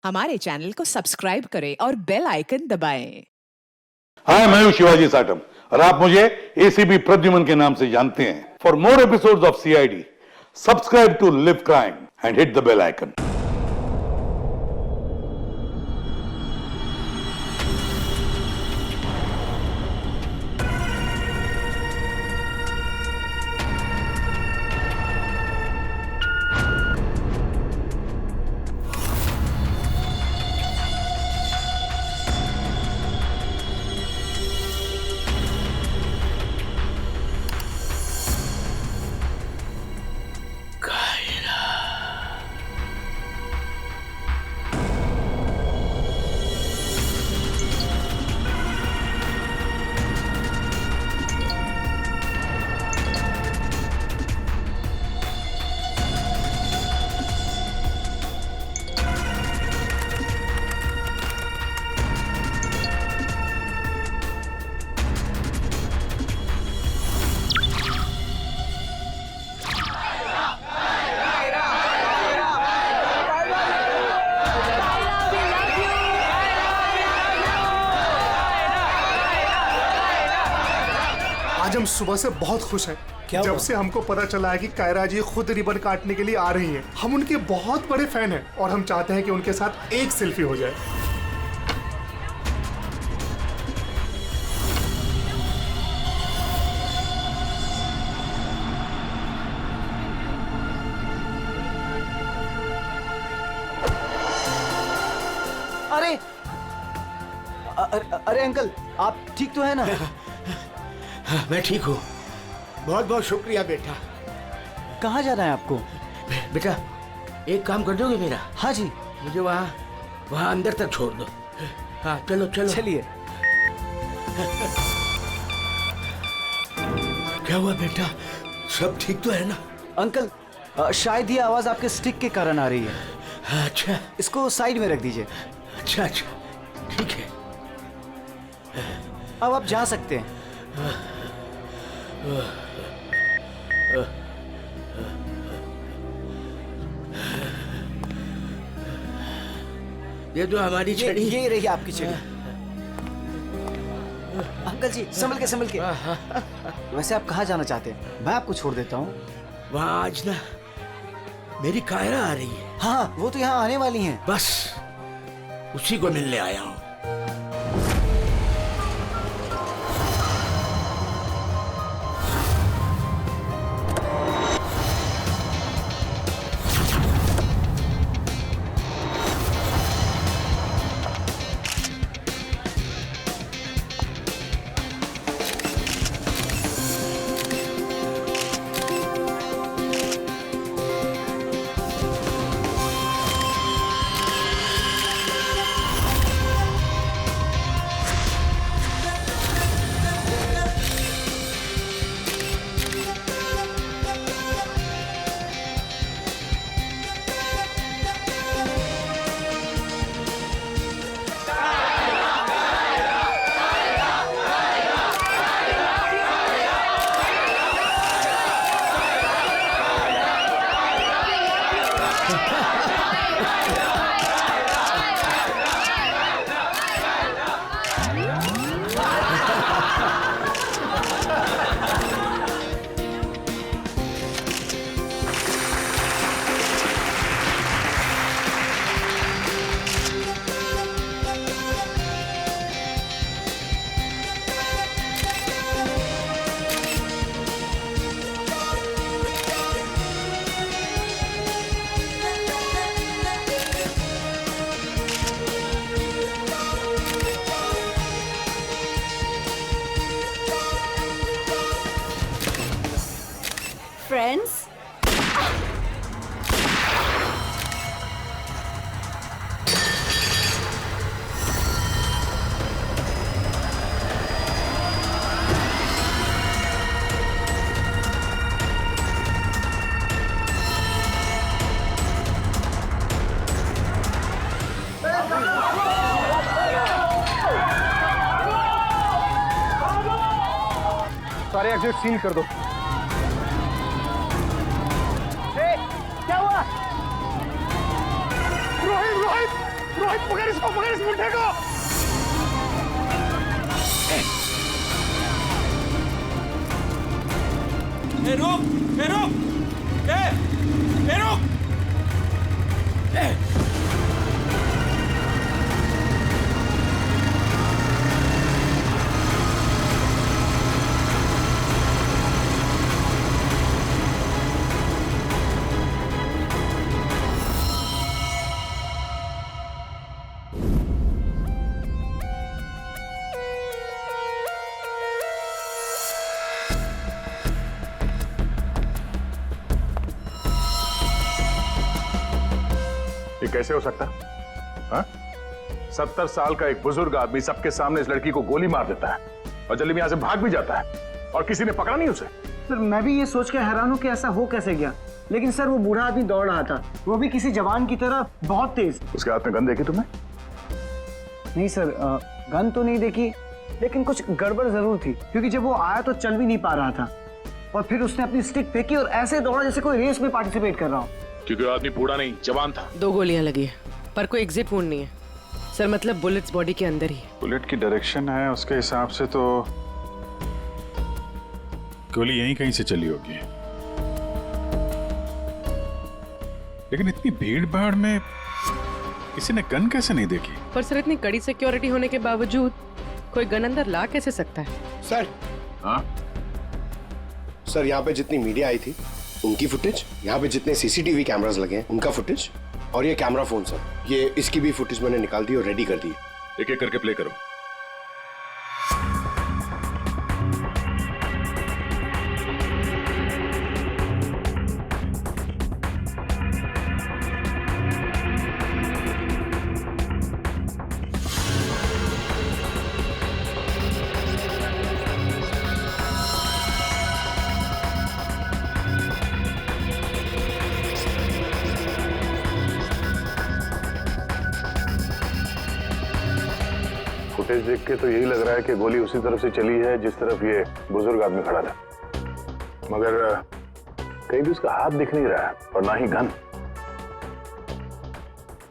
हमारे चैनल को सब्सक्राइब करें और बेल आइकन दबाएं। हाय, मैं हूं शिवाजी साटम और आप मुझे एसीपी प्रद्युमन के नाम से जानते हैं। For more episodes of CID, subscribe to live crime and hit the bell icon. आज हम सुबह से बहुत खुश हैं। जब से हमको पता चला है कि कायरा जी खुद रिबन काटने के लिए आ रही हैं। हम उनके बहुत बड़े फैन हैं और हम चाहते हैं कि उनके साथ एक सेल्फी हो जाए। अरे अंकल, आप ठीक तो है ना? मैं ठीक हूँ। बहुत बहुत शुक्रिया बेटा। कहाँ जाना है आपको? बेटा एक काम कर दोगे मेरा? हाँ जी। मुझे वहाँ अंदर तक छोड़ दो। हाँ चलो चलो। चलिए। क्या हुआ बेटा, सब ठीक तो है ना? अंकल, शायद ये आवाज आपके स्टिक के कारण आ रही है। अच्छा, इसको साइड में रख दीजिए। अच्छा अच्छा, ठीक है। अब आप जा सकते हैं। ये तो हमारी छड़ी। ये रही आपकी छड़ी। अंकल जी, संभल के। वैसे आप कहाँ जाना चाहते हैं? मैं आपको छोड़ देता हूँ। वहाँ आज ना मेरी कायरा आ रही है। हाँ, वो तो यहाँ आने वाली हैं। बस उसी को मिलने आया हूँ। Friends? सारे एग्जिट सील कर दो। क्या हुआ? रोहित रोहित रोहित पकड़ इस मुंडे को। रुक। ये कैसे हो सकता? हाँ? 70 साल का एक बुजुर्ग आदमी सबके सामने इस लड़की को गोली मार देता है और जल्दी में यहां से भाग भी जाता है और किसी ने पकड़ा नहीं उसे। सर मैं भी ये सोच के हैरान हूँ कि ऐसा हो कैसे गया, लेकिन सर वो बूढ़ा आदमी दौड़ रहा था, वो भी किसी जवान की तरह बहुत तेज। उसके हाथ में गन देखी तुमने? नहीं सर, गन तो नहीं देखी, लेकिन कुछ गड़बड़ जरूर थी, क्योंकि जब वो आया तो चल भी नहीं पा रहा था और फिर उसने अपनी स्टिक फेंकी और ऐसे दौड़ा जैसे कोई रेस में पार्टिसिपेट कर रहा हो। क्योंकि वो आदमी बूढ़ा नहीं जवान था। 2 गोलियां लगी है पर कोई एग्जिट वुंड नहीं है सर, मतलब बुलेट्स बॉडी के अंदर ही। बुलेट की डायरेक्शन है उसके हिसाब से तो गोली यहीं कहीं से चली होगी, लेकिन इतनी भीड़ भाड़ में किसी ने गन कैसे नहीं देखी? पर सर इतनी कड़ी सिक्योरिटी होने के बावजूद कोई गन अंदर ला कैसे सकता है? सर। हाँ? सर यहाँ पे जितनी मीडिया आई थी उनकी फुटेज, यहाँ पे जितने सीसीटीवी कैमरास लगे हैं उनका फुटेज, और ये कैमरा फोन सर, ये इसकी भी फुटेज मैंने निकाल दी और रेडी कर दी। एक एक करके प्ले करो। फुटेज देख के तो यही लग रहा है कि गोली उसी तरफ से चली है जिस तरफ ये बुजुर्ग आदमी खड़ा था, मगर कहीं भी उसका हाथ दिख नहीं रहा है और ना ही गन।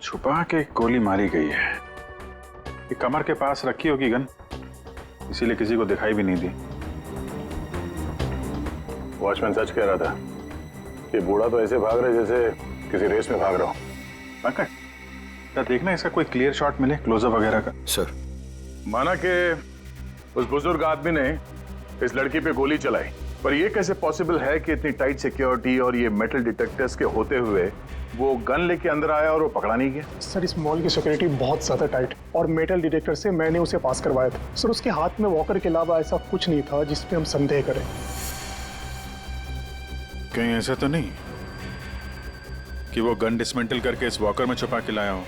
छुपा के गोली मारी गई है, ये कमर के पास रखी होगी गन, इसीलिए किसी को दिखाई भी नहीं दी। वॉचमैन सच कह रहा था कि बूढ़ा तो ऐसे भाग रहा है जैसे किसी रेस में भाग रहा हो। पंकज, क्या देखना इसका कोई क्लियर शॉट मिले, क्लोजअप वगैरह का? सर माना कि उस बुजुर्ग आदमी ने इस लड़की पे गोली चलाई, पर यह कैसे पॉसिबल है कि इतनी टाइट सिक्योरिटी और ये मेटल डिटेक्टर्स के होते हुए वो गन लेके अंदर आया और वो पकड़ा नहीं गया? सर इस मॉल की सिक्योरिटी बहुत ज्यादा टाइट और मेटल डिटेक्टर से मैंने उसे पास करवाया था सर। उसके हाथ में वॉकर के अलावा ऐसा कुछ नहीं था जिस पे हम संदेह करें। कहीं ऐसा तो नहीं कि वो गन डिसमेंटल करके इस वॉकर में छुपा के लाया हो,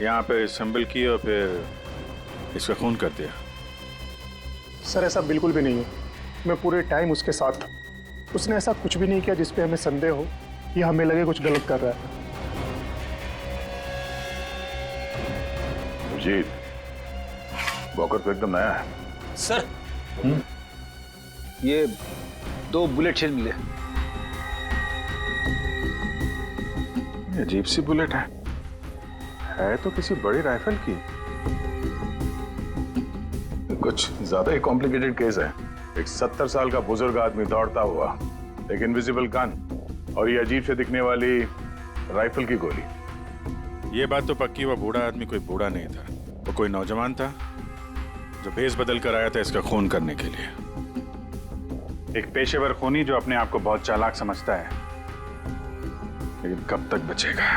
यहाँ पे असेंबल की और फिर इसका खून कर दिया? सर ऐसा बिल्कुल भी नहीं है, मैं पूरे टाइम उसके साथ था। उसने ऐसा कुछ भी नहीं किया जिसपे हमें संदेह हो या हमें लगे कुछ गलत कर रहा है। जी, वॉकर तो एकदम नया है। सर ये 2 बुलेट शेल मिले। ये अजीब सी बुलेट है तो किसी बड़ी राइफल की। कुछ ज्यादा ही कॉम्प्लिकेटेड केस है। एक 70 साल का बुजुर्ग आदमी दौड़ता हुआ, एक इनविजिबल गन और ये अजीब से दिखने वाली राइफल की गोली। ये बात तो पक्की, वो बूढ़ा आदमी कोई बूढ़ा नहीं था, वो कोई नौजवान था जो भेष बदल कर आया था इसका खून करने के लिए। एक पेशेवर खूनी जो अपने आप को बहुत चालाक समझता है, लेकिन कब तक बचेगा?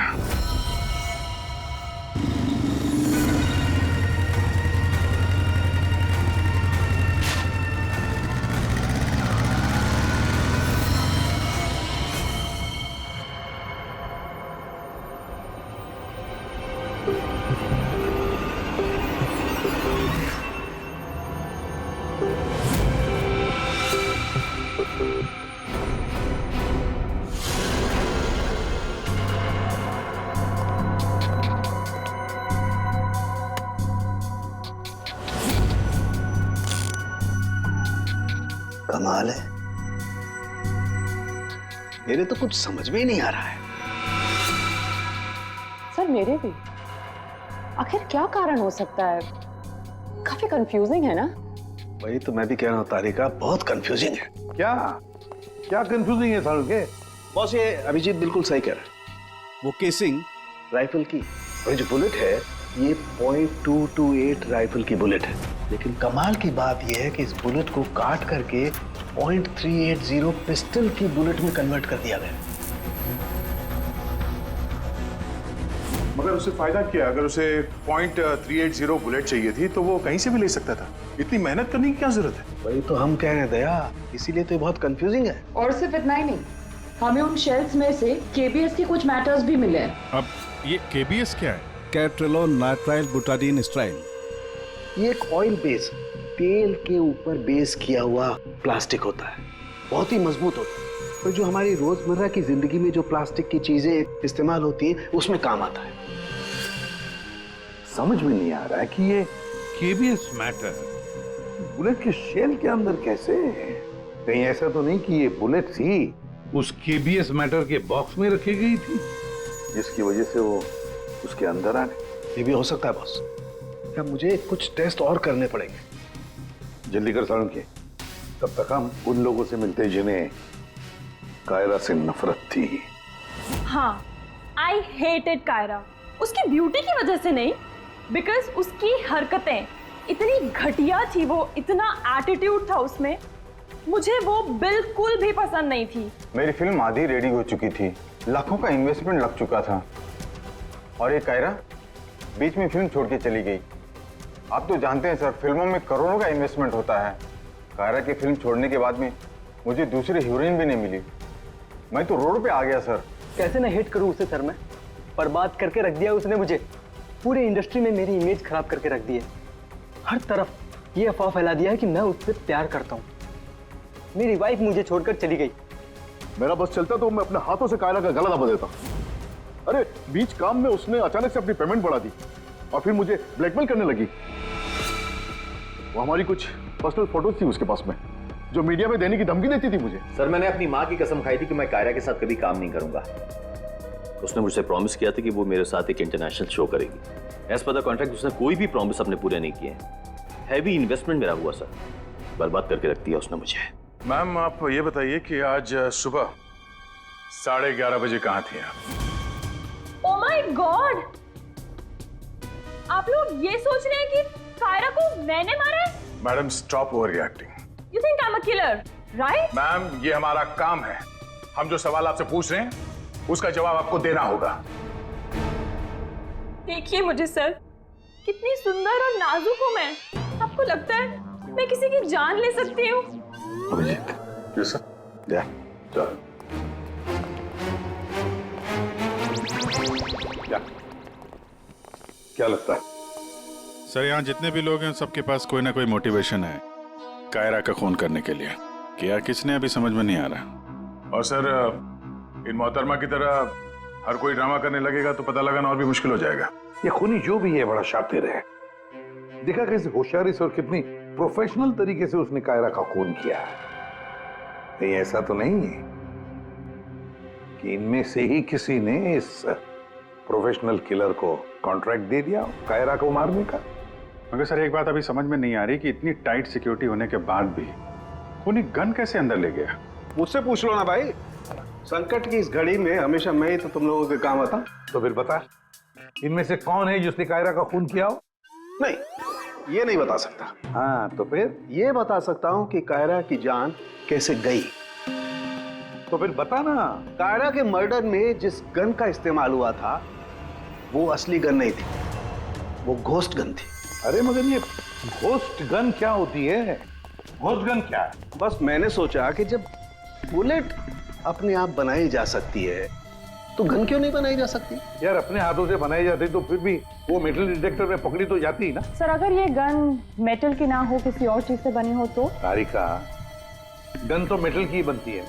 कमाल है, मेरे तो कुछ समझ में ही नहीं आ रहा है। सर मेरे भी। आखिर क्या कारण हो सकता है? काफी कंफ्यूजिंग है ना? वही तो मैं भी कह रहा हूँ तारिका, बहुत कंफ्यूजिंग है। क्या क्या कंफ्यूजिंग है सारुण के? बॉस ये अभिजीत बिल्कुल सही कह रहा है। वो केसिंग राइफल की और जो बुलेट है ये .228 राइफल की बुलेट है, लेकिन कमाल की बात यह है कि इस बुलेट को काट करके .380 पिस्टल की बुलेट में कन्वर्ट कर दिया गया। मगर उसे फायदा क्या? अगर उसे .380 बुलेट चाहिए थी तो वो कहीं से भी ले सकता था। इतनी मेहनत करने की क्या जरूरत है? वही तो हम कह रहे हैं दया, इसीलिए तो ये बहुत कंफ्यूजिंग है। और सिर्फ इतना ही नहीं, हमें उन शेल्स में से केबीएस के कुछ मैटर्स भी मिले हैं। अब ये केबीएस क्या है? कैट्रेलोन नाइट्राइल बुटाडीन स्ट्राइल। ये एक ऑयल बेस, तेल के ऊपर बेस किया हुआ प्लास्टिक होता है, बहुत ही मजबूत होता है, और जो हमारी रोजमर्रा की जिंदगी में जो प्लास्टिक की चीजें इस्तेमाल होती हैं उसमें काम आता है। समझ में नहीं आ रहा है कि ये केबीएस मैटर बुलेट के शेल के अंदर कैसे है? कहीं ऐसा तो नहीं कि ये बुलेट थी उस केबीएस मैटर के बॉक्स में रखी गई थी जिसकी वजह से वो उसके अंदर आ गए? ये भी हो सकता है बॉस। क्या मुझे कुछ टेस्ट और करने पड़ेंगे? जल्दी कर सारुण के, तब तक हम उन लोगों से मिलते जिन्हें कायरा से नफरत थी। हाँ, आई हेटेड कायरा। उसकी ब्यूटी की वजह से नहीं, बिकॉज उसकी हरकतें इतनी घटिया थी, वो इतना एटीट्यूड था उसमें, मुझे वो बिल्कुल भी पसंद नहीं थी। मेरी फिल्म आधी रेडी हो चुकी थी, लाखों का इन्वेस्टमेंट लग चुका था, और ये कायरा बीच में फिल्म छोड़ के चली गई। आप तो जानते हैं सर, फिल्मों में करोड़ों का इन्वेस्टमेंट होता है। कायरा की फिल्म छोड़ने के बाद में मुझे दूसरी हीरोइन भी नहीं मिली। मैं तो रोड पे आ गया सर। कैसे ना हिट करूं उसे सर मैं? बर्बाद करके रख दिया उसने मुझे, पूरे इंडस्ट्री में मेरी इमेज खराब करके रख दी है। हर तरफ ये अफवाह फैला दिया है कि मैं उससे प्यार करता हूँ। मेरी वाइफ मुझे छोड़कर चली गई। मेरा बस चलता तो मैं अपने हाथों से कायरा का गला दबा देता। अरे बीच काम में उसने अचानक से अपनी पेमेंट बढ़ा दी और फिर मुझे ब्लैकमेल करने लगी। वो हमारी कुछ पर्सनल फोटोज थी उसके पास में, जो मीडिया में देने की धमकी देती थी मुझे। सर, मैंने अपनी माँ की कसम खाई थी कि मैं कायरा के साथ कभी काम नहीं करूंगा। उसने मुझसे प्रॉमिस किया था कि वो मेरे साथ एक इंटरनेशनल शो करेगी। एज पर द कॉन्ट्रैक्ट उसने कोई भी प्रॉमिस अपने पूरे नहीं किए। हैवी इन्वेस्टमेंट मेरा हुआ सर, बर्बाद करके रख दिया उसने मुझे। मैम आप ये बताइए कि आज सुबह 11:30 बजे कहाँ थे आप? ओह माय गॉड, आप लोग ये सोच रहे हैं कि कायरा को मैंने मारा है? Madam stop over reacting. You think I am a killer, right? Ma'am ये हमारा काम है, हम जो सवाल आपसे पूछ रहे हैं उसका जवाब आपको देना होगा। देखिए मुझे सर, कितनी सुंदर और नाजुक हूँ मैं। आपको लगता है मैं किसी की जान ले सकती हूँ? Abhijeet, yes sir. क्या लगता है? सर यहाँ जितने भी लोग हैं सबके पास कोई ना कोई मोटिवेशन है कायरा का खून करने के लिए। क्या किसने अभी समझ में नहीं आ रहा। और सर इन मोहतरमा की तरह हर कोई ड्रामा करने लगेगा तो पता लगाना और भी मुश्किल हो जाएगा। ये खूनी जो भी है बड़ा शातिर है। देखा कैसे होशियारी से और कितनी प्रोफेशनल तरीके से उसने कायरा का खून किया है। कहीं ऐसा तो नहीं है कि इनमें से ही किसी ने इस प्रोफेशनल किलर को कॉन्ट्रैक्ट दे दिया कायरा को मारने का? मगर सर एक बात अभी समझ में नहीं आ रही कि इतनी टाइट सिक्योरिटी होने के बाद भी खूनी गन कैसे अंदर ले गया? मुझसे पूछ लो ना भाई, संकट की इस घड़ी में हमेशा मैं ही तो तुम लोगों के काम आता। तो फिर बता, इनमें से कौन है जिसने कायरा का खून किया हो? नहीं, ये नहीं बता सकता। हाँ तो फिर? ये बता सकता हूँ कि कायरा की जान कैसे गई। तो फिर बता ना। कायरा के मर्डर में जिस गन का इस्तेमाल हुआ था वो असली गन नहीं थी, वो घोस्ट गन थी। अरे मगर ये घोस्ट गन क्या होती है? घोस्ट गन क्या है? बस मैंने सोचा कि जब बुलेट अपने आप बनाई जा सकती है तो गन क्यों नहीं बनाई जा सकती? यार अपने हाथों से बनाई जाती तो फिर भी वो मेटल डिटेक्टर में पकड़ी तो जाती ना। सर अगर ये गन मेटल की ना हो, किसी और चीज से बनी हो तो? तारिका, गन तो मेटल की ही बनती है,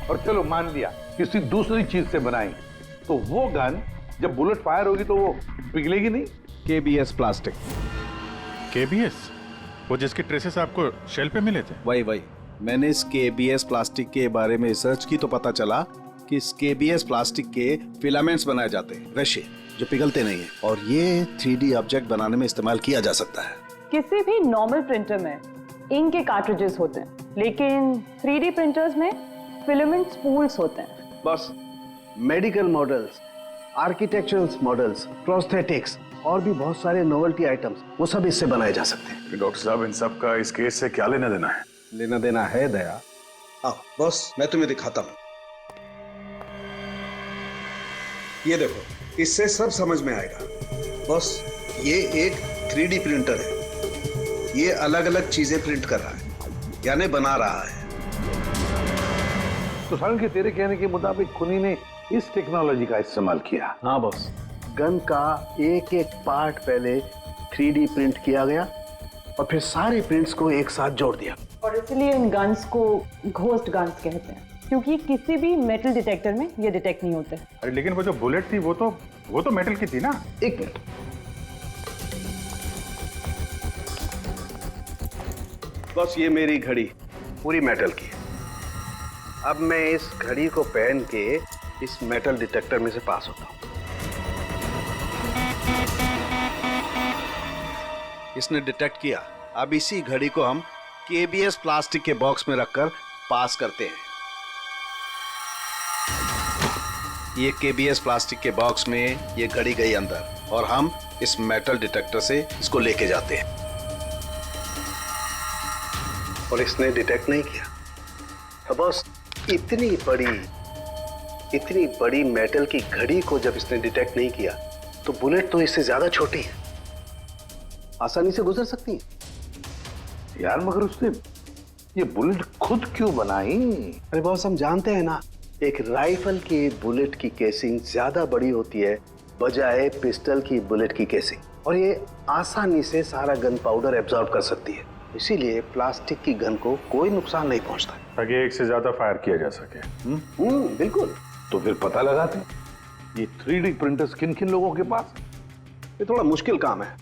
और चलो मान लिया किसी दूसरी चीज से बनाई तो वो गन जब बुलेट फायर होगी तो वो पिघलेगी नहीं। KBS plastic. केबीएस? वो जिसके ट्रेसेस आपको शेल पे मिले थे? वही मैंने इस केबीएस प्लास्टिक के बारे में रिसर्च की तो पता चला कि इस केबीएस प्लास्टिक के फिलामेंट्स बनाए जाते हैं, रशे। जो पिघलते नहीं है, और ये 3D ऑब्जेक्ट बनाने में इस्तेमाल किया जा सकता है। किसी भी नॉर्मल प्रिंटर में इंक के कार्ट्रिजेस होते हैं, लेकिन 3D प्रिंटर्स में फिलामेंट स्पूल्स होते हैं। बस medical models, architectural models, prosthetics और भी बहुत सारे नोवेल्टी आइटम्स, वो सब इससे बनाए जा सकते हैं। डॉक्टर साहब, इन सब का इस केस से क्या लेना देना है? लेना देना है दया। आओ बॉस, मैं तुम्हें दिखाता हूँ। ये देखो, इससे सब समझ में आएगा। बॉस, ये एक 3D प्रिंटर है। ये अलग अलग चीजें प्रिंट कर रहा है, यानी बना रहा है। तो सारण के तेरे कहने के मुताबिक खुनी ने इस टेक्नोलॉजी का इस्तेमाल किया। हाँ बॉस, गन का एक एक पार्ट पहले 3D प्रिंट किया गया और फिर सारे प्रिंट्स को एक साथ जोड़ दिया। और इसलिए इन गन्स को घोस्ट गन्स कहते हैं, क्योंकि किसी भी मेटल डिटेक्टर में ये डिटेक्ट नहीं होते। अरे लेकिन वो जो बुलेट थी वो तो मेटल की थी ना। एक मिनट, बस ये मेरी घड़ी पूरी मेटल की है। अब मैं इस घड़ी को पहन के इस मेटल डिटेक्टर में से पास होता हूं। इसने डिटेक्ट किया। अब इसी घड़ी को हम KBS प्लास्टिक के बॉक्स में रखकर पास करते हैं। ये KBS प्लास्टिक के बॉक्स में ये घड़ी गई अंदर और हम इस मेटल डिटेक्टर से इसको लेके जाते हैं और इसने डिटेक्ट नहीं किया। तो बस इतनी बड़ी मेटल की घड़ी को जब इसने डिटेक्ट नहीं किया तो बुलेट तो इससे ज्यादा छोटी है, आसानी से गुजर सकती है। यार मगर उसने ये बुलेट खुद क्यों बनाई? अरे बॉस, हम जानते हैं ना, एक राइफल की बुलेट की केसिंग ज्यादा बड़ी होती है बजाय पिस्टल की बुलेट की केसिंग, और ये आसानी से सारा गन पाउडर एब्जॉर्ब कर सकती है। इसीलिए प्लास्टिक की गन को कोई नुकसान नहीं पहुंचता, ताकि एक से ज्यादा फायर किया जा सके। बिल्कुल। तो फिर पता लगाते ये 3D प्रिंटर्स किन किन लोगों के पास? ये थोड़ा मुश्किल काम है।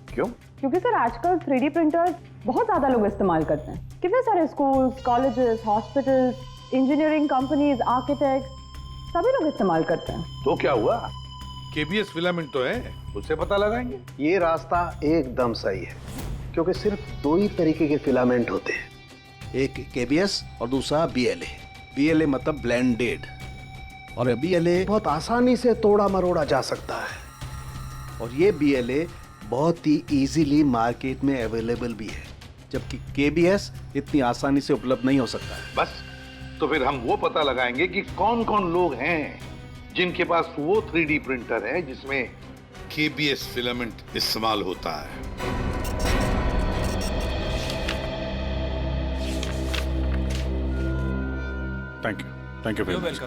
क्यों? क्योंकि सर आजकल 3D प्रिंटर्स बहुत ज्यादा लोग इस्तेमाल करते हैं। कितने सारे schools, colleges, hospitals, engineering companies, architects, सभी लोग इस्तेमाल करते हैं। तो क्या हुआ? केबीएस फिलामेंट तो है, उससे पता लगाएंगे। ये रास्ता एकदम सही है, क्योंकि सिर्फ दो ही तरीके के फिलामेंट होते हैं, एक KBS और दूसरा BLA। BLA मतलब ब्लेंडेड, और BLA बहुत आसानी से तोड़ा मरोड़ा जा सकता है, और ये BLA बहुत ही इजीली मार्केट में अवेलेबल भी है, जबकि KBS इतनी आसानी से उपलब्ध नहीं हो सकता है। बस तो फिर हम वो पता लगाएंगे कि कौन कौन लोग हैं जिनके पास वो 3D प्रिंटर है जिसमें केबीएस फिलामेंट इस्तेमाल होता है। Thank you very much.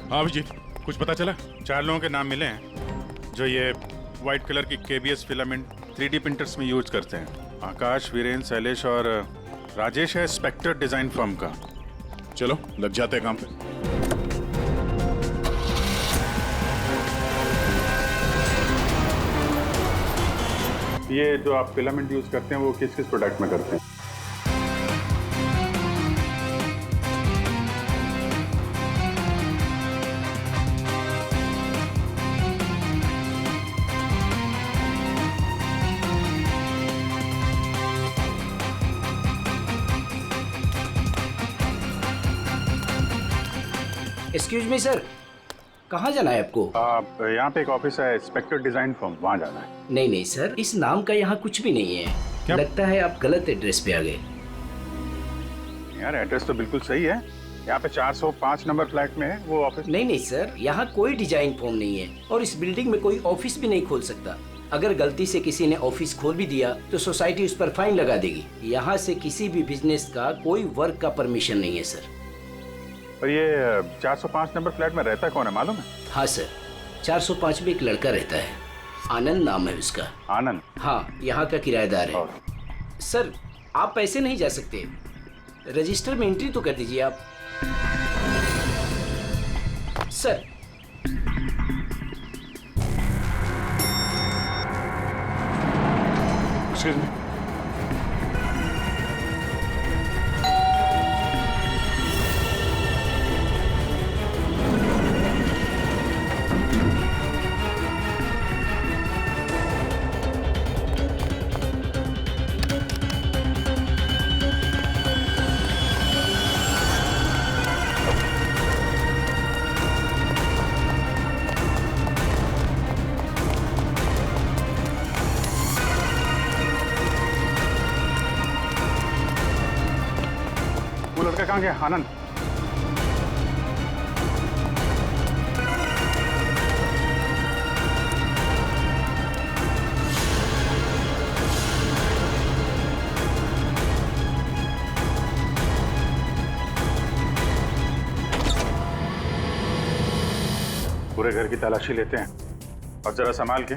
हाँ अभिजीत, कुछ पता चला? 4 लोगों के नाम मिले हैं जो ये व्हाइट कलर की KBS फिलामेंट 3D प्रिंटर्स में यूज करते हैं। आकाश, वीरेन, शैलेश और राजेश है स्पेक्टर डिजाइन फर्म का। चलो लग जाते हैं काम पे। ये जो आप फिलामेंट यूज करते हैं वो किस किस प्रोडक्ट में करते हैं? एक्सक्यूज मी सर, कहाँ जाना है आपको? यहाँ पे एक ऑफिस है स्पेक्टर डिजाइन फर्म, वहाँ जाना है। नहीं सर, इस नाम का यहाँ कुछ भी नहीं है। क्या? लगता है आप गलत एड्रेस पे आ गए। यार एड्रेस तो बिल्कुल सही है, यहाँ पे 405 नंबर फ्लैट में है वो ऑफिस। नहीं सर, यहाँ कोई डिजाइन फॉर्म नहीं है और इस बिल्डिंग में कोई ऑफिस भी नहीं खोल सकता। अगर गलती से किसी ने ऑफिस खोल भी दिया तो सोसाइटी उस पर फाइन लगा देगी। यहाँ से किसी भी बिजनेस का कोई वर्क का परमिशन नहीं है सर। और ये 405 नंबर फ्लैट में रहता कौन है मालूम है? हाँ सर, 405 में एक लड़का रहता है, आनंद नाम है उसका। आनंद? हाँ, यहाँ का किराएदार है। सर आप ऐसे नहीं जा सकते, रजिस्टर में एंट्री तो कर दीजिए आप। सर एक्सक्यूज मी, लड़का कहाँ गया? आनंद। पूरे घर की तलाशी लेते हैं और जरा संभाल के।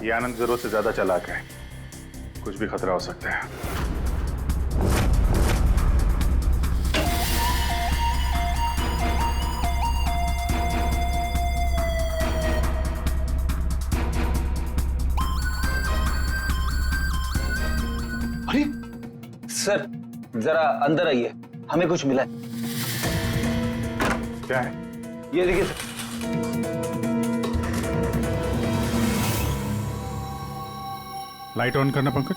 ये आनंद जरूरत से ज्यादा चालाक है, कुछ भी खतरा हो सकता है। अरे सर जरा अंदर आइए, हमें कुछ मिला है। क्या है? ये देखिए सर। लाइट ऑन करना पंकज।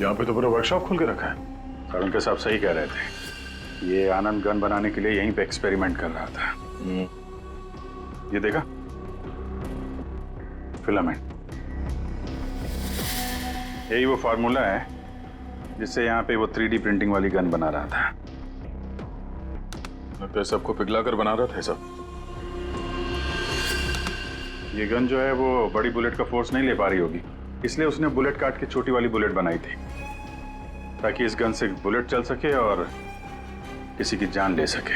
यहाँ पे तो पूरा वर्कशॉप खोल के रखा है। सारुण के साहब सही कह रहे थे, ये आनंद गन बनाने के लिए यहीं पे एक्सपेरिमेंट कर रहा था। ये देखा, फिलामेंट। यही वो फार्मूला है जिससे यहाँ पे वो 3D प्रिंटिंग वाली गन बना रहा था। लगता है सबको पिघला कर बना रहा था सब। ये गन जो है वो बड़ी बुलेट का फोर्स नहीं ले पा रही होगी, इसलिए उसने बुलेट काट के छोटी वाली बुलेट बनाई थी, ताकि इस गन से बुलेट चल सके और किसी की जान ले सके।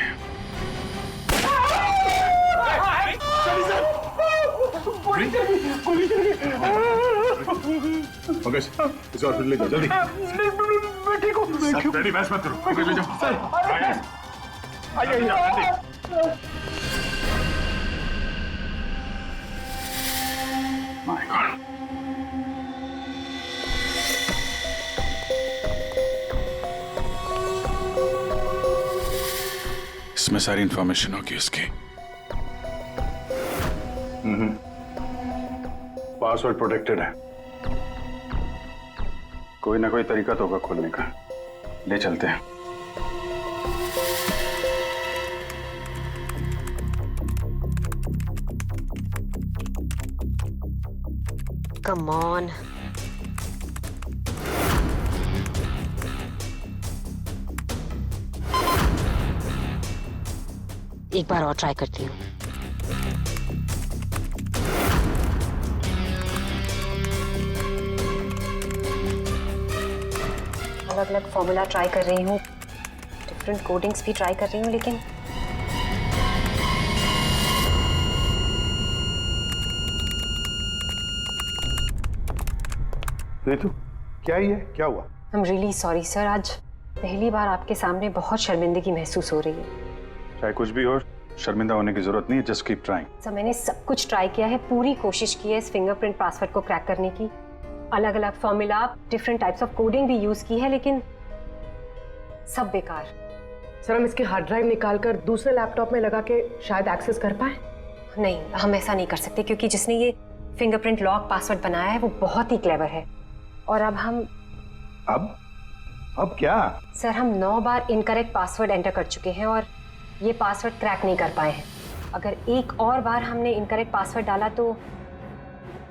पंकज, इस हॉस्पिटल ले जाओ जल्दी। मैं ठीक हूँ। रेडी, बहस मत करो। पंकज ले जाओ। My God. इसमें सारी इंफॉर्मेशन होगी उसकी। पासवर्ड प्रोटेक्टेड है, कोई ना कोई तरीका तो होगा खोलने का। ले चलते हैं। Come on. एक बार और ट्राई करती हूँ। अलग अलग फॉर्मूला ट्राई कर रही हूँ, डिफरेंट कोडिंग्स भी ट्राई कर रही हूँ, लेकिन रितु, क्या ही है? क्या हुआ? I am really sorry sir, आज पहली बार आपके सामने बहुत शर्मिंदगी महसूस हो रही है। चाहे कुछ भी हो, शर्मिंदा होने की जरूरत नहीं है, जस्ट कीप ट्राइंग। सर मैंने सब कुछ ट्राई किया है, पूरी कोशिश की है इस फिंगरप्रिंट पासवर्ड को क्रैक करने की। अलग अलग formula, different types of coding भी यूज की है, लेकिन सब बेकार। सर हम इसकी हार्ड ड्राइव निकाल कर दूसरे लैपटॉप में लगा के शायद एक्सेस कर पाए। नहीं, हम ऐसा नहीं कर सकते, क्योंकि जिसने ये फिंगरप्रिंट लॉक पासवर्ड बनाया है वो बहुत ही क्लेवर है। और अब हम अब क्या? सर हम 9 बार इनकरेक्ट पासवर्ड एंटर कर चुके हैं और ये पासवर्ड क्रैक नहीं कर पाए हैं। अगर एक और बार हमने इनकरेक्ट पासवर्ड डाला तो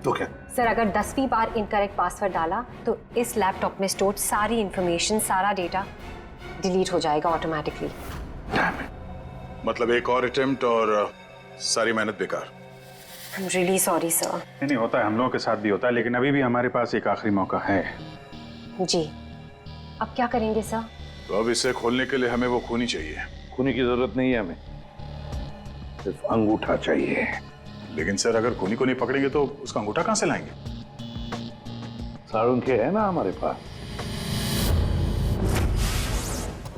क्या? सर अगर 10वीं बार इनकरेक्ट पासवर्ड डाला तो इस लैपटॉप में स्टोर्ड सारी इंफॉर्मेशन, सारा डेटा डिलीट हो जाएगा ऑटोमेटिकली। मतलब एक और अटेम्प्ट और सारी मेहनत बेकार। I'm really sorry, sir. नहीं होता है, हम लोगों के साथ भी होता है, लेकिन अभी भी हमारे पास एक आखिरी मौका है। जी, अब क्या करेंगे सर? तो अब इसे खोलने के लिए हमें वो खूनी चाहिए। खूनी की जरूरत नहीं है हमें, सिर्फ अंगूठा चाहिए। लेकिन सर अगर खूनी को नहीं पकड़ेंगे तो उसका अंगूठा कहाँ से लाएंगे? सारुण के है ना हमारे पास।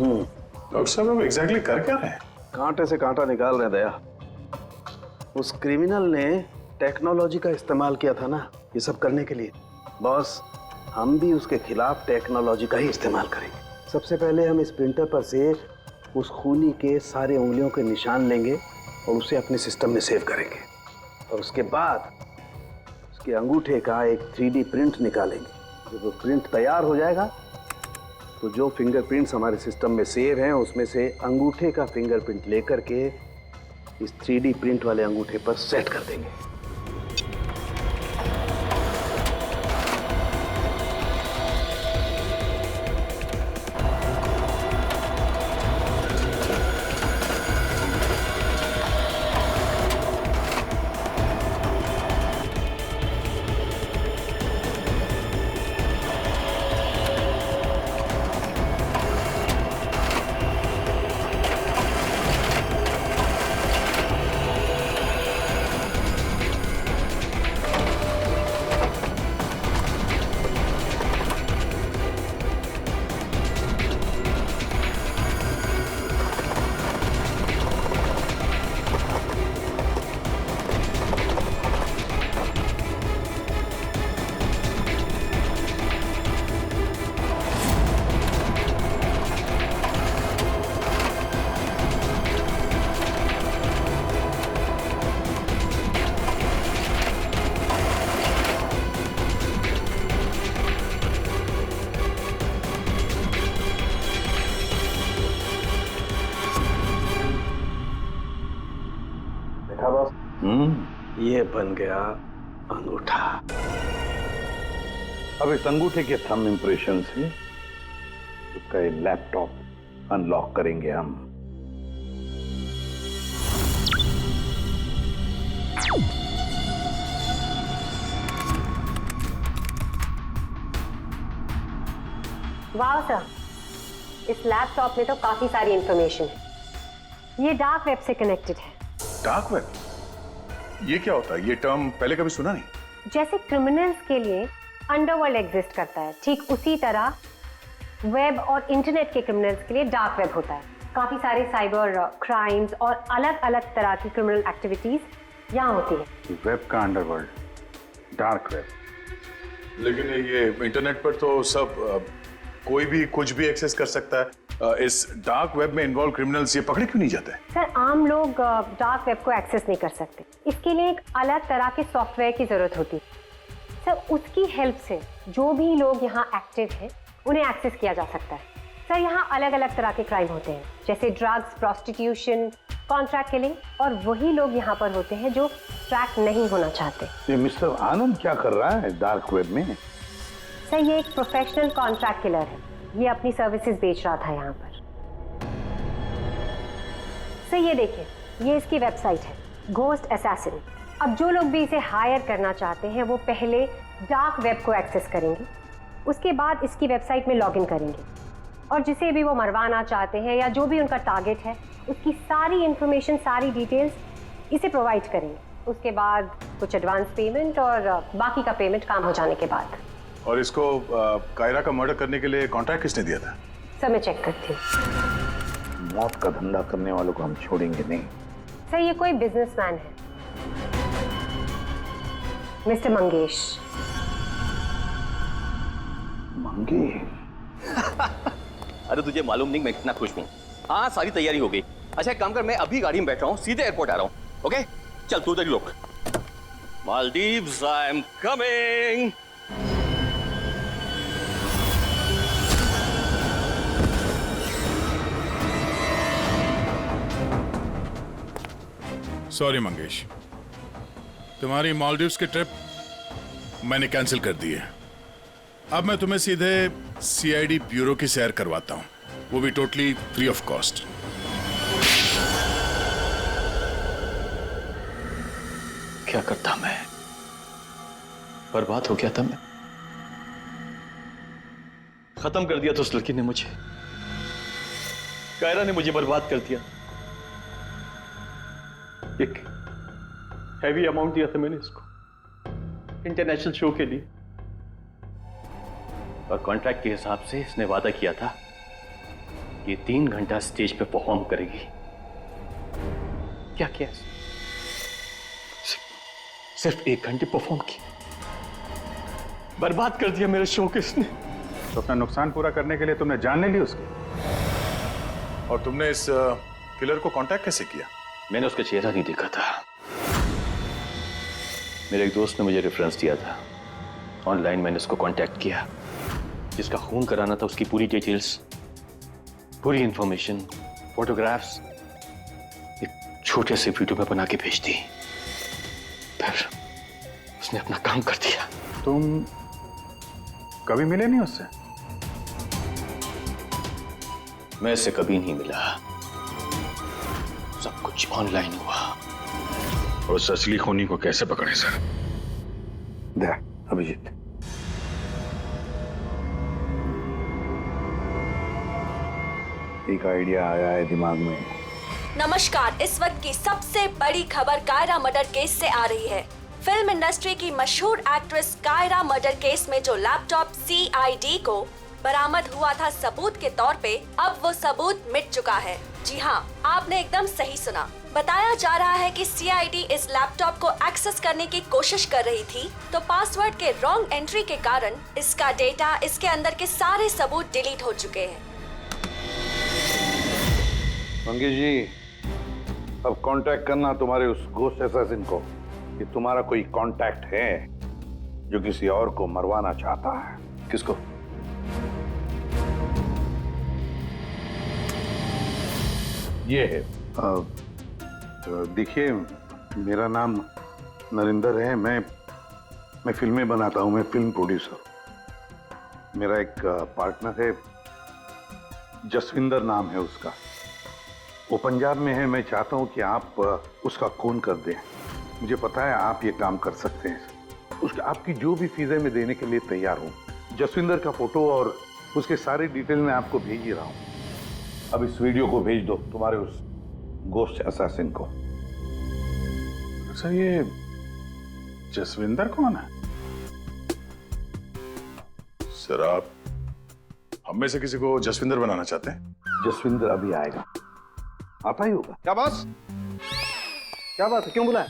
डॉक्टर साहब अब एग्जैक्टली कर क्या रहे हैं? कांटे से कांटा निकाल रहे दया। उस क्रिमिनल ने टेक्नोलॉजी का इस्तेमाल किया था ना ये सब करने के लिए। बॉस, हम भी उसके खिलाफ टेक्नोलॉजी का ही इस्तेमाल करेंगे। सबसे पहले हम इस प्रिंटर पर से उस खूनी के सारे उंगलियों के निशान लेंगे और उसे अपने सिस्टम में सेव करेंगे, और उसके बाद उसके अंगूठे का एक 3D प्रिंट निकालेंगे। जब वो प्रिंट तैयार हो जाएगा तो जो फिंगरप्रिंट्स हमारे सिस्टम में सेव हैं उसमें से अंगूठे का फिंगरप्रिंट लेकर के इस 3D प्रिंट वाले अंगूठे पर सेट कर देंगे। देखा बॉस, ये बन गया अंगूठा। अब इस अंगूठे के थंब इंप्रेशन से उसका ये लैपटॉप अनलॉक करेंगे हम। वाह सर, इस लैपटॉप में तो काफी सारी इंफॉर्मेशन है। ये डार्क वेब से कनेक्टेड है। Dark web? ये क्या होता है? ये टर्म पहले कभी सुना नहीं। जैसे क्रिमिनल्स के लिए अंडरवर्ल्ड एग्जिस्ट करता है, ठीक उसी तरह वेब और इंटरनेट के क्रिमिनल्स के लिए डार्क वेब होता है। काफी सारे साइबर क्राइम्स और अलग अलग तरह की क्रिमिनल एक्टिविटीज यहाँ होती है। वेब का अंडरवर्ल्ड, डार्क वेब। लेकिन ये इंटरनेट पर तो सब कोई भी कुछ भी एक्सेस कर सकता है। इस डार्क वेब में इन्वॉल्व क्रिमिनल्स ये पकड़े क्यों नहीं जाते? सर, आम लोग डार्क वेब को एक्सेस नहीं कर सकते। इसके लिए एक अलग तरह के सॉफ्टवेयर की जरूरत होती है। सर, उसकी हेल्प से जो भी लोग यहाँ एक्टिव हैं उन्हें एक्सेस किया जा सकता है। सर, यहाँ अलग अलग तरह के क्राइम होते हैं, जैसे ड्रग्स, प्रोस्टिट्यूशन, कॉन्ट्रैक्ट किलिंग, और वही लोग यहाँ पर होते हैं जो ट्रैक नहीं होना चाहते। ये मिस्टर आनंद क्या कर रहा है डार्क वेब में? सर, ये एक प्रोफेशनल कॉन्ट्रैक्ट किलर है। ये अपनी सर्विसेज बेच रहा था यहाँ पर। सर, ये देखिए, ये इसकी वेबसाइट है, घोस्ट असैसिन। अब जो लोग भी इसे हायर करना चाहते हैं वो पहले डार्क वेब को एक्सेस करेंगे, उसके बाद इसकी वेबसाइट में लॉगिन करेंगे, और जिसे भी वो मरवाना चाहते हैं या जो भी उनका टारगेट है उसकी सारी इंफॉर्मेशन, सारी डिटेल्स इसे प्रोवाइड करेंगे। उसके बाद कुछ एडवांस पेमेंट और बाकी का पेमेंट काम हो जाने के बाद। और इसको कायरा का मर्डर करने के लिए कॉन्ट्रैक्ट किसने दिया था? सर, मैं चेक करती हूँ। मौत का धंधा करने वालों को हम छोड़ेंगे नहीं। सर, ये कोई बिजनेसमैन है, मिस्टर मंगेश। अरे तुझे मालूम नहीं मैं कितना खुश हूँ। हाँ, सारी तैयारी हो गई। अच्छा एक काम कर, मैं अभी गाड़ी में बैठ रहा हूँ, सीधे एयरपोर्ट आ रहा हूँ। ओके चल, तू उधर ही रुक। Maldives, I am coming. Sorry Mangesh, तुम्हारी मालदीव्स की ट्रिप मैंने कैंसिल कर दी है। अब मैं तुम्हें सीधे सीआईडी ब्यूरो की सैर करवाता हूं, वो भी टोटली फ्री ऑफ कॉस्ट। क्या करता मैं? बर्बाद हो गया था मैं। खत्म कर दिया तो उस लड़की ने मुझे, कायरा ने मुझे बर्बाद कर दिया। एक हैवी अमाउंट दिया था मैंने इसको इंटरनेशनल शो के लिए, और कॉन्ट्रैक्ट के हिसाब से इसने वादा किया था कि 3 घंटा स्टेज पे परफॉर्म करेगी। क्या किया? सिर्फ 1 घंटे परफॉर्म किया, बर्बाद कर दिया मेरे शो को इसने। तो अपना नुकसान पूरा करने के लिए तुमने जान ले ली उसकी, और तुमने इस किलर को कांटेक्ट कैसे किया? मैंने उसका चेहरा नहीं देखा था, मेरे एक दोस्त ने मुझे रेफरेंस दिया था। ऑनलाइन मैंने उसको कांटेक्ट किया, जिसका खून कराना था उसकी पूरी डिटेल्स, पूरी इंफॉर्मेशन, फोटोग्राफ्स एक छोटे से वीडियो में बना के भेज दी। फिर उसने अपना काम कर दिया। तुम कभी मिले नहीं उससे? मैं इससे कभी नहीं मिला, सब कुछ ऑनलाइन हुआ। और उस असली खूनी को कैसे पकड़े सर? अभिजीत, एक आइडिया आया है दिमाग में। नमस्कार, इस वक्त की सबसे बड़ी खबर कायरा मर्डर केस से आ रही है। फिल्म इंडस्ट्री की मशहूर एक्ट्रेस कायरा मर्डर केस में जो लैपटॉप सीआईडी को बरामद हुआ था सबूत के तौर पे, अब वो सबूत मिट चुका है। जी हाँ, आपने एकदम सही सुना। बताया जा रहा है कि सीआईडी इस लैपटॉप को एक्सेस करने की कोशिश कर रही थी, तो पासवर्ड के रॉन्ग एंट्री के कारण इसका डेटा, इसके अंदर के सारे सबूत डिलीट हो चुके हैं। मंगेश जी, अब कांटेक्ट करना तुम्हारे उस घोस्ट असैसिन को कि तुम्हारा कोई कांटेक्ट है जो किसी और को मरवाना चाहता है। किसको? ये है। देखिए, मेरा नाम नरिंदर है। मैं फिल्में बनाता हूँ। मैं फिल्म प्रोड्यूसर। मेरा एक पार्टनर है, जसविंदर नाम है उसका। वो पंजाब में है। मैं चाहता हूँ कि आप उसका खून कर दें। मुझे पता है आप ये काम कर सकते हैं। उसका आपकी जो भी फीसें मैं देने के लिए तैयार हूँ। जसविंदर का फोटो और उसके सारे डिटेल मैं आपको भेज ही रहा हूँ। अब इस वीडियो को भेज दो तुम्हारे उस गोस्ट असैसिन को। अच्छा, ये जसविंदर कौन है? सर, आप हम में से किसी को जसविंदर बनाना चाहते हैं? जसविंदर अभी आएगा, आता ही होगा। क्या बॉस? क्या बात है, क्यों बुलाया?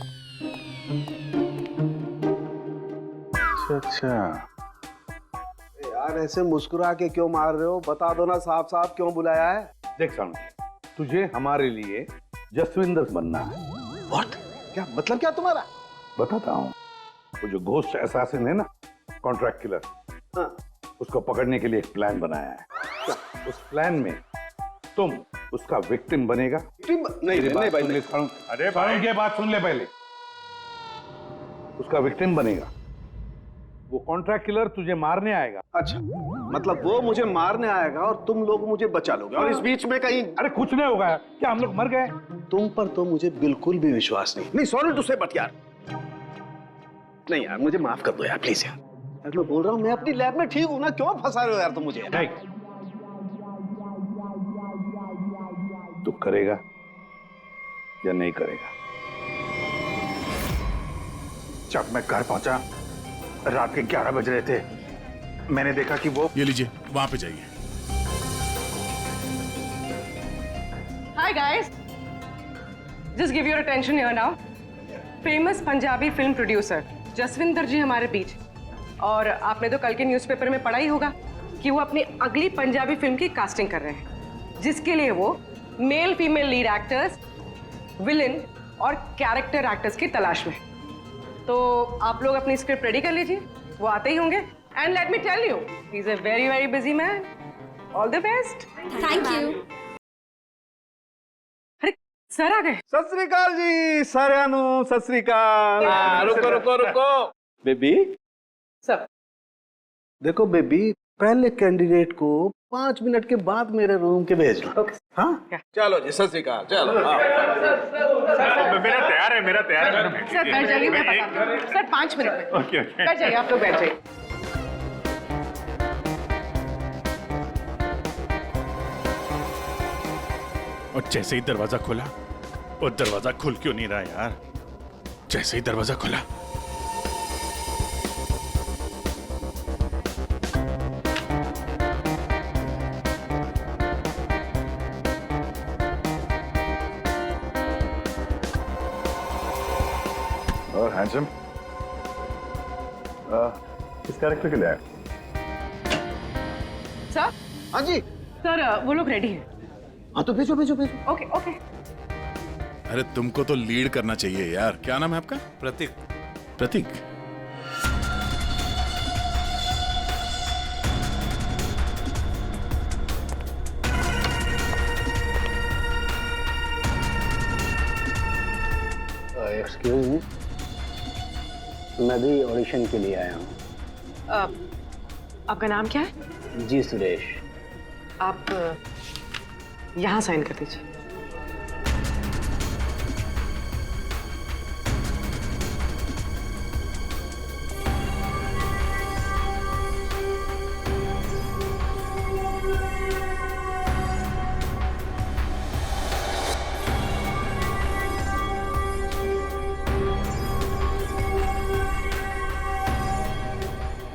अच्छा, यार ऐसे मुस्कुरा के क्यों मार रहे हो? बता दो ना साफ साफ क्यों बुलाया है। देख सामने, तुझे हमारे लिए जसविंदर बनना है। व्हाट? क्या मतलब क्या तुम्हारा? बताता हूँ। वो जो घोस्ट असैसिन है ना, कॉन्ट्रैक्ट किलर, हाँ। उसको पकड़ने के लिए एक प्लान बनाया है। उस प्लान में तुम उसका विक्टिम बनेगा। नहीं भाई, अरे भाई ये बात सुन ले पहले। उसका विक्टिम बनेगा। वो कॉन्ट्रैक्ट किलर तुझे मारने आएगा। अच्छा, मतलब वो मुझे मारने आएगा और तुम लोग मुझे बचा लोगे और इस बीच में कहीं। अरे कुछ नहीं होगा। क्या हम लोग मर गए? तुम पर तो मुझे बिल्कुल भी विश्वास नहीं। सॉरी टू से, बट यार नहीं यार, मुझे माफ कर दो यार, प्लीज यार। मैं बोल रहा हूँ मैं अपनी लैब में ठीक हूँ ना, क्यों फंसा रहे हो यार तुम मुझे? नहीं, तू करेगा या नहीं करेगा? जब मैं घर पहुंचा रात के 11 बज रहे थे, मैंने देखा कि वो। ये लीजिए, वहां पे जाइए। Hi guys, just give your attention here now. Famous Punjabi film producer Jasvinder ji हमारे बीच। और आपने तो कल के न्यूज़पेपर में पढ़ा ही होगा कि वो अपनी अगली पंजाबी फिल्म की कास्टिंग कर रहे हैं, जिसके लिए वो male female lead actors, villain और कैरेक्टर एक्टर्स की तलाश में। तो आप लोग अपनी स्क्रिप्ट रेडी कर लीजिए, वो आते ही होंगे। And let me tell you, he is a very very busy man. All the best. Thank you. अरे सर आ गए। सत श्री अकाल जी साਰਿਆਂ ਨੂੰ। सत श्री अकाल। रुको रुको रुको बेबी। सर देखो बेबी, पहले कैंडिडेट को 5 मिनट के बाद मेरे रूम के भेजना। हाँ चलो जी, सत श्री अकाल। चलो मेरा तैयार है, मेरा तैयार है। सर बैठ जाइए, मैं बताती हूँ। सर 5 मिनट में। ओके ओके, बैठ जाइए, आप लोग बैठ जाइए। और जैसे ही दरवाजा खोला, और दरवाजा खुल क्यों नहीं रहा यार? जैसे ही दरवाजा खुला, और हैंडसम किस कैरेक्टर के लिए आए? सर। हाँ जी सर, वो लोग रेडी हैं। हाँ तो भेजो भेजो भेजो। Okay okay. अरे तुमको तो लीड करना चाहिए यार। क्या नाम है आपका? प्रतीक। प्रतीक। एक्सक्यूज मी, मैं भी ऑडिशन के लिए आया हूँ। आपका नाम क्या है? जी सुरेश। आप यहाँ साइन कर दीजिए।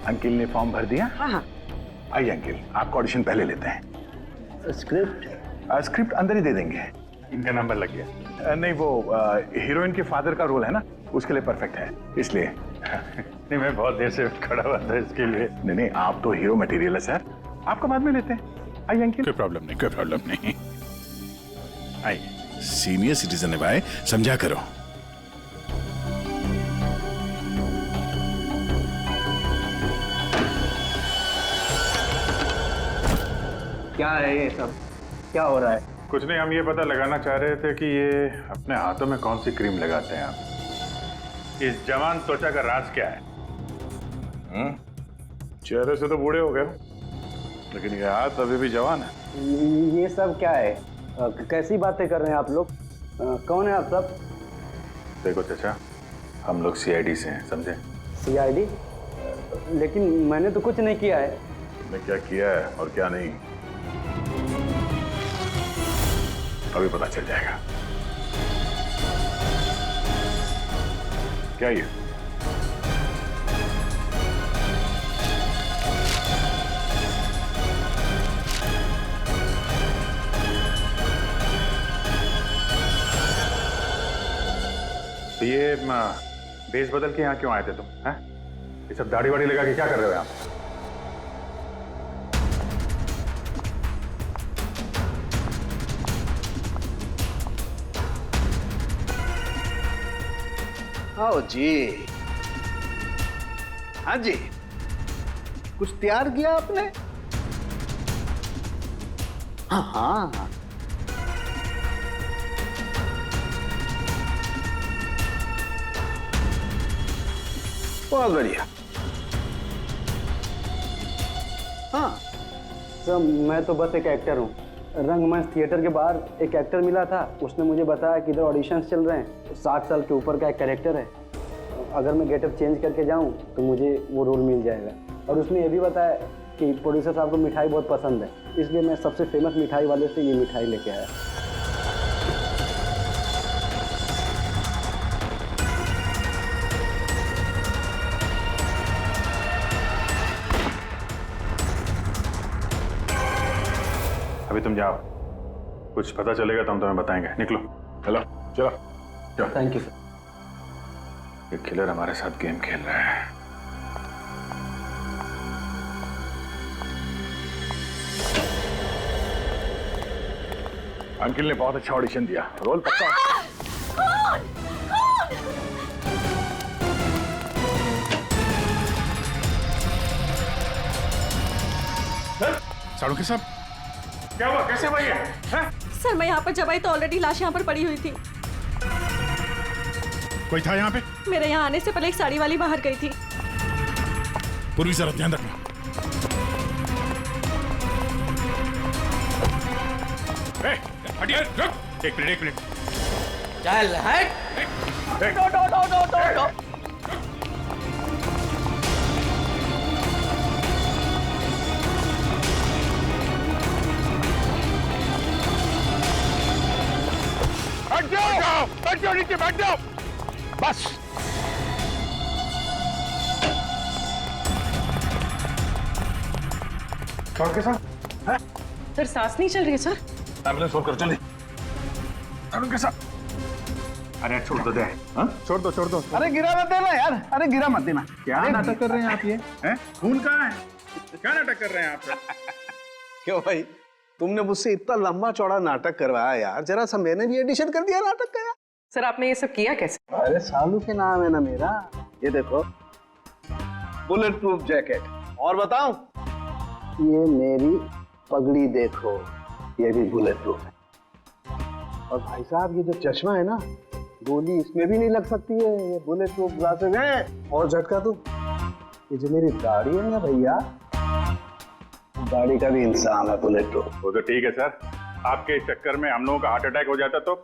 अंकिल ने फॉर्म भर दिया? हाँ। आइए अंकिल, आपका ऑडिशन पहले लेते हैं। स्क्रिप्ट? स्क्रिप्ट अंदर ही दे देंगे। इनका नंबर लग गया। नहीं, वो हीरोइन के फादर का रोल है ना, उसके लिए परफेक्ट है, इसलिए। नहीं, मैं बहुत देर से खड़ा हुआ था इसके लिए। नहीं नहीं, आप तो हीरो मटेरियल है सर, आपका बाद में लेते हैं। आइए अंकिल। कोई प्रॉब्लम नहीं, कोई प्रॉब्लम नहीं। आइए। सीनियर सिटीजन है भाई, समझा करो। क्या है ये सब? क्या हो रहा है? कुछ नहीं, हम ये पता लगाना चाह रहे थे कि ये अपने हाथों में कौन सी क्रीम लगाते हैं आप। इस जवान त्वचा का राज क्या है? चेहरे से तो बूढ़े हो गए, लेकिन ये हाथ अभी भी जवान है। ये सब क्या है? कैसी बातें कर रहे हैं आप लोग? कौन है आप सब? देखो चाचा, हम लोग सीआईडी से हैं, समझे? सीआईडी? लेकिन मैंने तो कुछ नहीं किया है। तुमने क्या किया है और क्या नहीं, अभी पता चल जाएगा। क्या ये? तो ये भेष बदल के यहाँ क्यों आए थे तुम? हैं? ये सब दाढ़ी वाड़ी लगा के क्या कर रहे हो यहाँ? आओ जी। हाँ जी, कुछ तैयार किया आपने? हाँ हाँ, बहुत बढ़िया। हाँ सर, मैं तो बस एक एक्टर हूँ। रंगमंच थिएटर के बाहर एक एक्टर मिला था, उसने मुझे बताया कि इधर ऑडिशंस चल रहे हैं, 60 साल के ऊपर का एक कैरेक्टर है, अगर मैं गेटअप चेंज करके जाऊँ तो मुझे वो रोल मिल जाएगा। और उसने ये भी बताया कि प्रोड्यूसर साहब को मिठाई बहुत पसंद है, इसलिए मैं सबसे फेमस मिठाई वाले से ये मिठाई लेके आया। अभी तुम जाओ, कुछ पता चलेगा तो हम तुम्हें बताएंगे। निकलो, चलो चलो चलो। Thank you sir. ये किलर हमारे साथ गेम खेल रहा है। अंकिल ने बहुत अच्छा ऑडिशन दिया, रोल पक्का। साड़ू के साहब, क्या हुआ? कैसे भाई है? सर मैं यहाँ पर जब आई तो ऑलरेडी लाश यहाँ पर पड़ी हुई थी। कोई था यहाँ पे? मेरे यहाँ आने से पहले एक साड़ी वाली बाहर गई थी। पूर्वी जरा ध्यान रखना। हटिए, रुक। एक मिनट। चल हट। बैठ जाओ नीचे, बैठ जाओ बस। कौन के साथ? सर सांस नहीं चल रही है सर। एम्बुलेंस फोन कर, जल्दी। के साथ। अरे छोड़ दो दे, छोड़ दो। अरे गिरा मत देना यार, अरे गिरा मत देना। क्या नाटक कर रहे हैं आप? ये हैं? खून कहाँ है? क्या नाटक कर रहे हैं आप? क्यों भाई, तुमने मुझसे इतना लंबा चौड़ा नाटक करवाया यार, जरा सा मैंने भी एडिशन कर दिया नाटक का यार। सर आपने ये सब किया कैसे? अरे सालू के नाम है ना मेरा। ये देखो, बुलेट प्रूफ जैकेट। और बताऊं, ये मेरी पगड़ी देखो, ये भी बुलेट प्रूफ है। और भाई साहब ये जो चश्मा है ना, गोली इसमें भी नहीं लग सकती है, ये बुलेट प्रूफ ग्लासेस है। और झटका तू, ये जो मेरी दाढ़ी है ना भैया, दाढ़ी का भी इंसान है बुलेट प्रूफ। वो तो ठीक है सर, आपके चक्कर में हम लोगों का हार्ट अटैक हो जाता तो?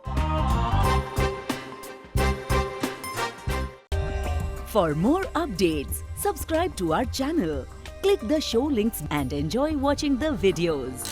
For more updates, subscribe to our channel, click the show links and enjoy watching the videos.